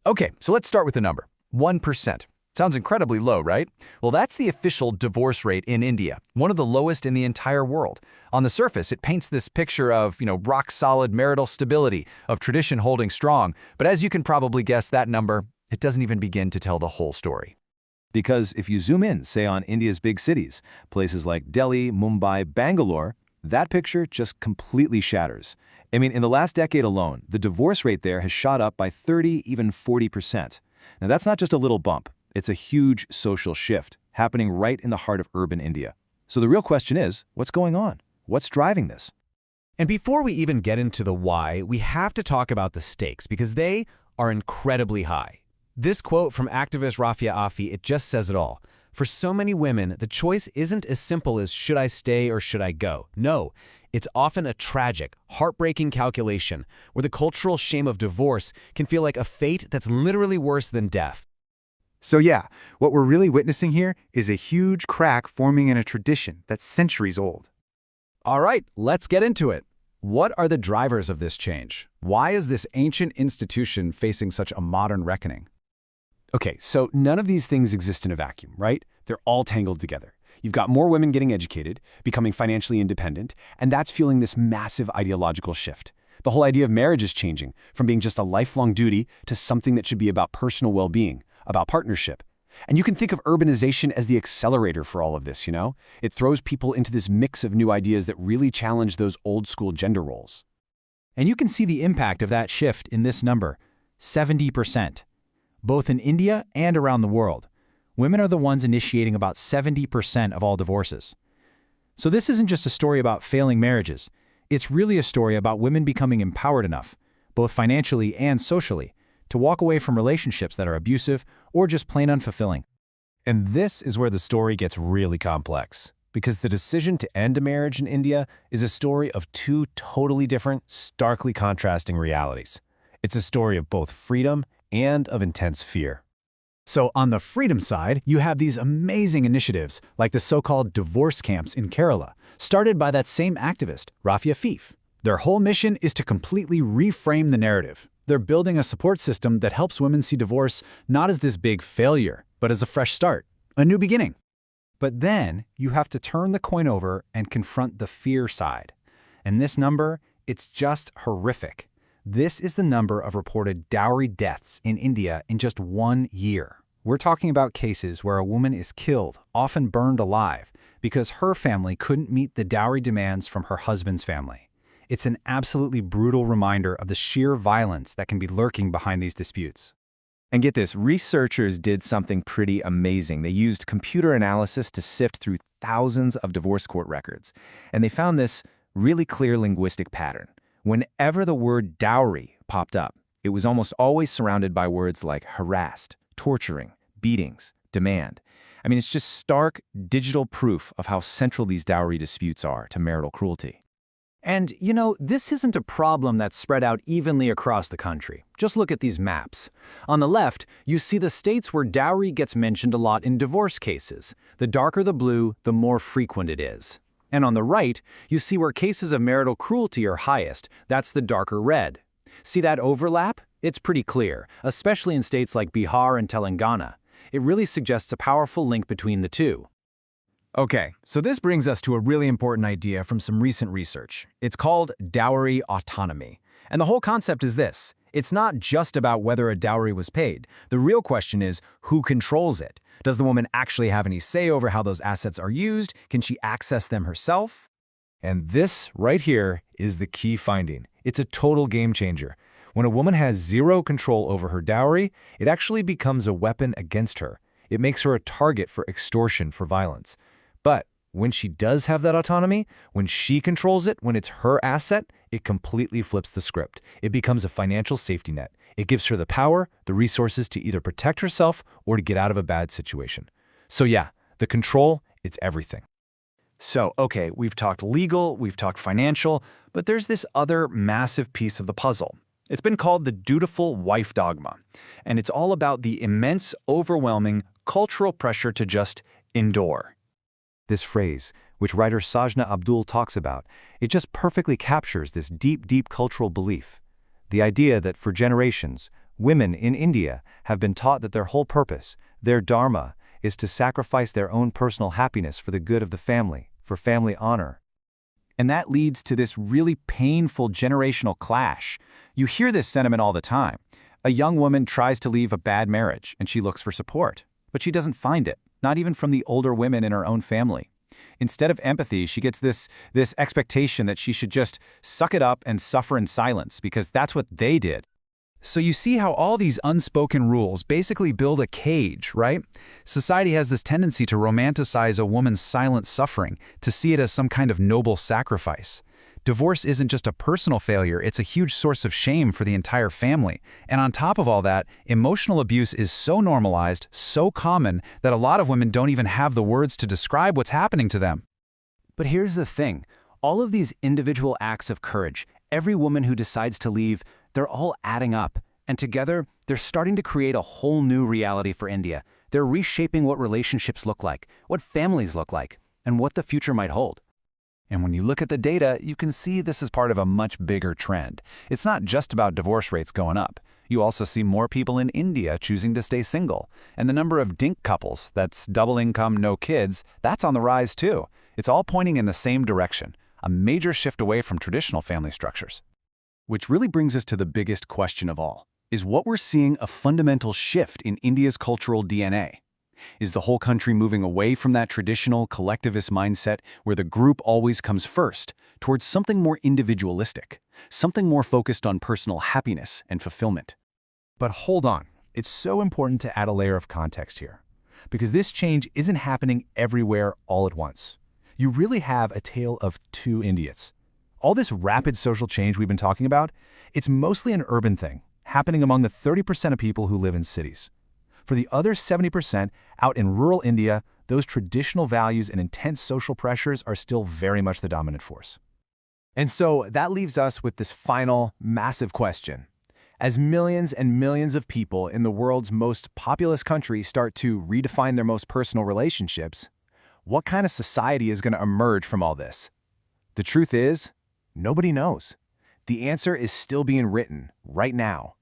Okay, so let's start with the number 1%. Sounds incredibly low, right? Well, that's the official divorce rate in India, one of the lowest in the entire world. On the surface, it paints this picture of, rock-solid marital stability, of tradition holding strong. But as you can probably guess, that number, it doesn't even begin to tell the whole story. Because if you zoom in, say on India's big cities, places like Delhi, Mumbai, Bangalore, that picture just completely shatters. I mean, in the last decade alone, the divorce rate there has shot up by 30, even 40%. Now, that's not just a little bump. It's a huge social shift happening right in the heart of urban India. So the real question is, what's going on? What's driving this? And before we even get into the why, we have to talk about the stakes because they are incredibly high. This quote from activist Rafia Afi, it just says it all. For so many women, the choice isn't as simple as should I stay or should I go? No, it's often a tragic, heartbreaking calculation where the cultural shame of divorce can feel like a fate that's literally worse than death. So yeah, what we're really witnessing here is a huge crack forming in a tradition that's centuries old. All right, let's get into it. What are the drivers of this change? Why is this ancient institution facing such a modern reckoning? Okay, so none of these things exist in a vacuum, right? They're all tangled together. You've got more women getting educated, becoming financially independent, and that's fueling this massive ideological shift. The whole idea of marriage is changing from being just a lifelong duty to something that should be about personal well-being, about partnership. And you can think of urbanization as the accelerator for all of this, It throws people into this mix of new ideas that really challenge those old-school gender roles. And you can see the impact of that shift in this number, 70%. Both in India and around the world, women are the ones initiating about 70% of all divorces. So this isn't just a story about failing marriages. It's really a story about women becoming empowered enough, both financially and socially, to walk away from relationships that are abusive or just plain unfulfilling. And this is where the story gets really complex, because the decision to end a marriage in India is a story of two totally different, starkly contrasting realities. It's a story of both freedom and of intense fear. So on the freedom side, you have these amazing initiatives like the so-called divorce camps in Kerala, started by that same activist, Rafia Afif. Their whole mission is to completely reframe the narrative. They're building a support system that helps women see divorce not as this big failure, but as a fresh start, a new beginning. But then you have to turn the coin over and confront the fear side. And this number, it's just horrific. This is the number of reported dowry deaths in India in just 1 year. We're talking about cases where a woman is killed, often burned alive, because her family couldn't meet the dowry demands from her husband's family. It's an absolutely brutal reminder of the sheer violence that can be lurking behind these disputes. And get this, researchers did something pretty amazing. They used computer analysis to sift through thousands of divorce court records. And they found this really clear linguistic pattern. Whenever the word dowry popped up, it was almost always surrounded by words like harassed, torturing, beatings, demand. I mean, it's just stark digital proof of how central these dowry disputes are to marital cruelty. And, this isn't a problem that's spread out evenly across the country. Just look at these maps. On the left, you see the states where dowry gets mentioned a lot in divorce cases. The darker the blue, the more frequent it is. And on the right, you see where cases of marital cruelty are highest. That's the darker red. See that overlap? It's pretty clear, especially in states like Bihar and Telangana. It really suggests a powerful link between the two. Okay, so this brings us to a really important idea from some recent research. It's called dowry autonomy. And the whole concept is this. It's not just about whether a dowry was paid. The real question is, who controls it? Does the woman actually have any say over how those assets are used? Can she access them herself? And this right here is the key finding. It's a total game changer. When a woman has zero control over her dowry, it actually becomes a weapon against her. It makes her a target for extortion, for violence. But when she does have that autonomy, when she controls it, when it's her asset, it completely flips the script. It becomes a financial safety net. It gives her the power, the resources to either protect herself or to get out of a bad situation. So yeah, the control, it's everything. So, okay, we've talked legal, we've talked financial, but there's this other massive piece of the puzzle. It's been called the dutiful wife dogma, and it's all about the immense, overwhelming cultural pressure to just endure. This phrase, which writer Sajna Abdul talks about, it just perfectly captures this deep, deep cultural belief. The idea that for generations, Women in India have been taught that their whole purpose, their dharma, is to sacrifice their own personal happiness for the good of the family, for family honor. And that leads to this really painful generational clash. You hear this sentiment all the time. A young woman tries to leave a bad marriage and she looks for support, but she doesn't find it, not even from the older women in her own family. Instead of empathy, she gets this expectation that she should just suck it up and suffer in silence because that's what they did. So you see how all these unspoken rules basically build a cage, right? Society has this tendency to romanticize a woman's silent suffering, to see it as some kind of noble sacrifice. Divorce isn't just a personal failure, it's a huge source of shame for the entire family. And on top of all that, emotional abuse is so normalized, so common, that a lot of women don't even have the words to describe what's happening to them. But here's the thing. All of these individual acts of courage, every woman who decides to leave, they're all adding up. And together, they're starting to create a whole new reality for India. They're reshaping what relationships look like, what families look like, and what the future might hold. And when you look at the data, you can see this is part of a much bigger trend. It's not just about divorce rates going up. You also see more people in India choosing to stay single. And the number of DINK couples, that's double income, no kids, that's on the rise too. It's all pointing in the same direction, a major shift away from traditional family structures. Which really brings us to the biggest question of all. Is what we're seeing a fundamental shift in India's cultural DNA? Is the whole country moving away from that traditional collectivist mindset where the group always comes first, towards something more individualistic, something more focused on personal happiness and fulfillment? But hold on, it's so important to add a layer of context here, because this change isn't happening everywhere all at once. You really have a tale of two Indias. All this rapid social change we've been talking about, it's mostly an urban thing, happening among the 30% of people who live in cities. For the other 70% out in rural India, those traditional values and intense social pressures are still very much the dominant force. And so that leaves us with this final, massive question. As millions and millions of people in the world's most populous country start to redefine their most personal relationships, what kind of society is going to emerge from all this? The truth is, nobody knows. The answer is still being written right now.